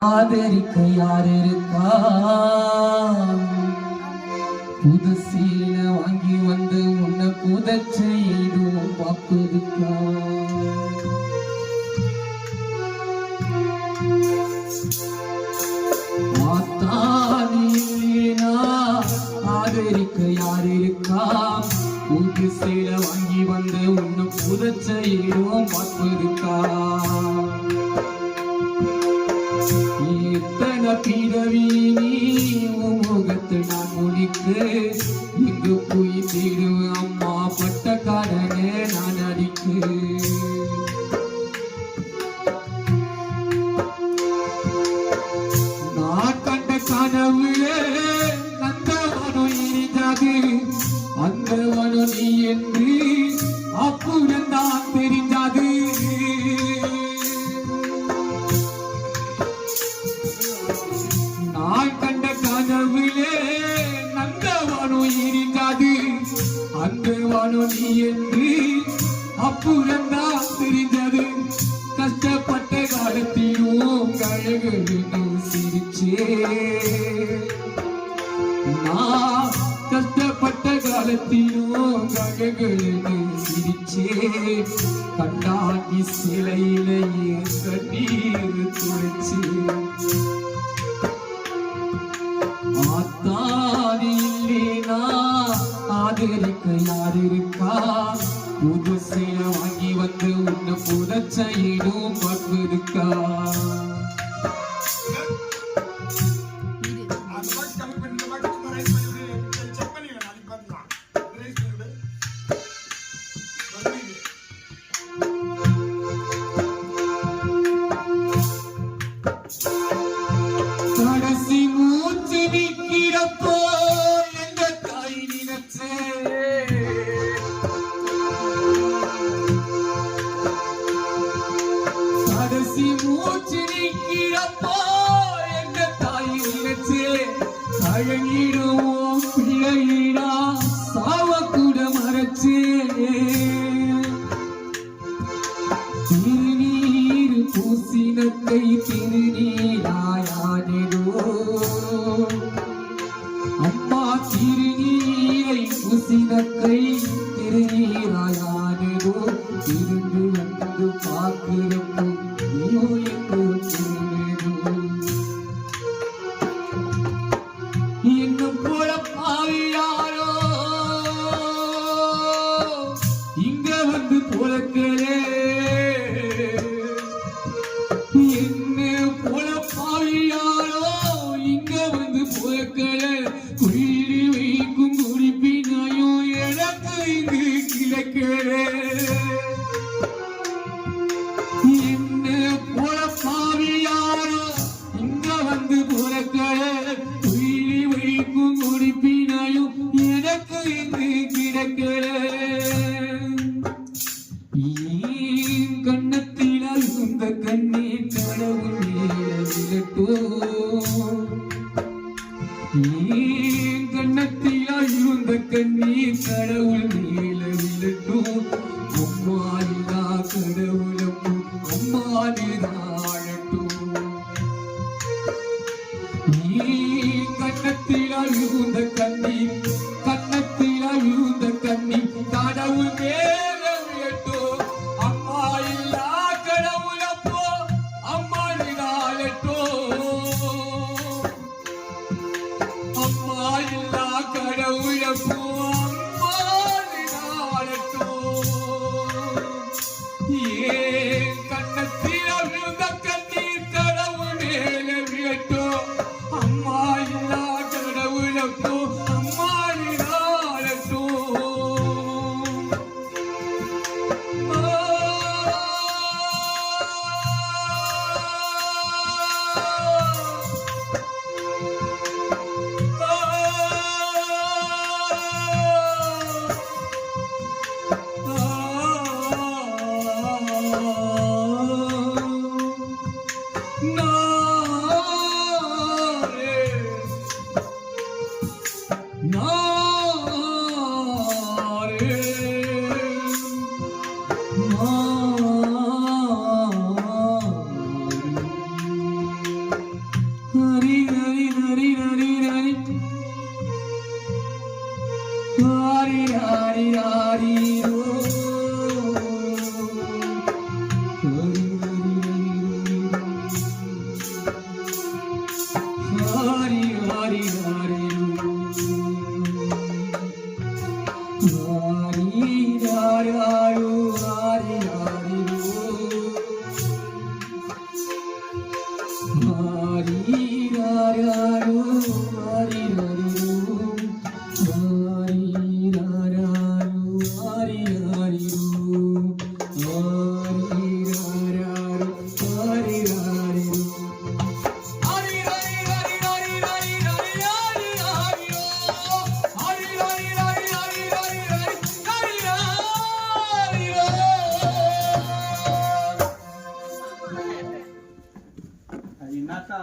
ஆதரிக்க யார் இருக்கா? புது சீல வாங்கி வந்து உன்னை புதச்ச எதுவும் பார்க்குதுக்கா? ஆதரிக்க யார் இருக்கா? புது சீல வாங்கி வந்து உன்னை புதச்ச எதுவும் பார்க்குதுக்கா? பிறவி நீ முகத்தை நான் முடிக்க இங்கு போய் தேடுவேன் அம்மா பட்டக்காரனே நான் அடிக்கு. நான் கண்ட கனவுலே நந்தவனம் எரிந்தது, அந்த வனம் நீ என்று அப்புறம் தான் தெரிந்தது. நான் கண்ட கனவுலே நந்தவனம் எரிந்தது, அந்த வனம் நீ என்று அப்புறம் தான் தெரிந்தது. கஷ்டப்பட்ட காலத்திலும் கழகெழுந்து சிரிச்சே, நான் கஷ்டப்பட்ட காலத்திலும் கழகெழுந்து சிரிச்சே. கண்டாங்கி சிலையிலேயே கண்ணீர் துடைச்சு ஆதரிக்க யார் இருக்கா? புது சேல வாங்கி வந்து உன்னை புதச்ச இடும் பார்ப்பதுக்கா? கடைசி மூச்சு நிற்கிறப்போ எந்த தாய் நினைச்சே, கடைசி மூச்சு நிற்கிறப்போ எந்த தாய் நினைச்சே. அழகிடுவோம் பிள்ளையிடா சாவ கூட மறைச்சே. திருநீர் பூசினத்தை திருநீராயானோ அம்மா, திருநீரை பூசினத்தை திருநீராயானோ. திருந்து வந்து பார்க்கிறப்போ நீயோ என்று இன்னும் போல பாவியாரோ இங்க வந்து போலக்கிறே. என்ன போல பாவியாரோ இங்க வந்து போலக்கிறே. குயிலி வைக்கும் குடிப்பினையும் எனக்கு இங்கு கிழக்கிறே. என்ன போல பாவியாரோ இங்க வந்து போலக்கிறே. குயிலி வைக்கும் குடிப்பினையும் எனக்கு இங்கு கிழக்கிறே. கண்ணத்தில் அழுந்த கண்ணீர் கடவுள் விழட்டோ, கண்ணத்தில் அழுந்த கண்ணீர் கடவுள் மேல விழட்டோ. அம்மா இல்லா கடவுளப்போ அம்மா நிராழட்டும். கண்ணத்தில் அழுந்த கண்ணீர், கண்ணத்தில் அழுந்த கண்ணீர் கடவுள் மேல விழட்டோ. அம்மா இல்லா கடவுளப்போ அம்மா நிராழட்டோ. அம்மா இல்லா கடவுளப்போ அம்மா நிராழட்டோ. கண்ணத்தில் அழுந்த கண்ணீர் கடவுள் மேல விழட்டோ. அம்மா இல்லா கடவுளப்போ அம்மா நிராழட்டோ. ஆரிராரோ, ஆரிராரிரோ, ஆரிராரோ, ஆரிராரிரோ, ஆரிராரோ, ஆரிராரிரோ. Ay, nata,